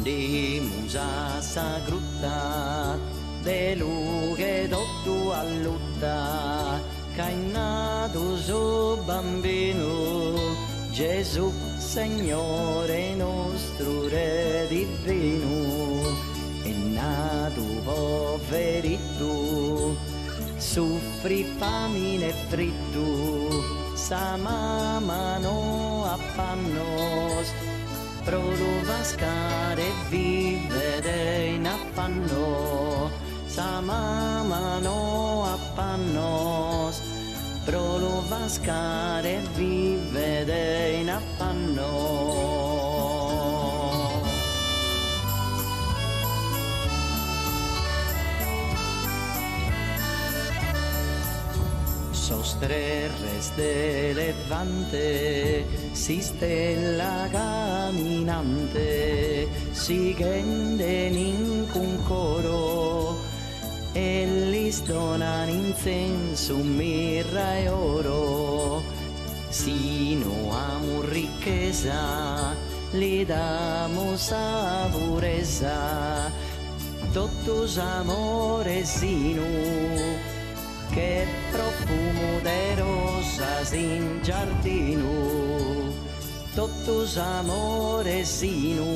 andimus a sa grutta de lughe tutto a lutta, che è nato suo bambino, Gesù, Signore nostro Re divino, è nato poverito, soffrì famine e fritto, sa mamma no affannos, pro vascare e vivere in affanno, sa mamma no affannos, pro vascare e vivere in affanno. Sostreres de levante, si stella caminante, si genden in un coro, e li donan incenso, mirra e oro, sino amo ricchezza, li damos a purezza, totus amores sino, che profumo de rosas in giardino, totus amores sino,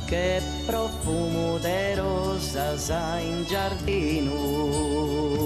che profumo de rosas in giardino.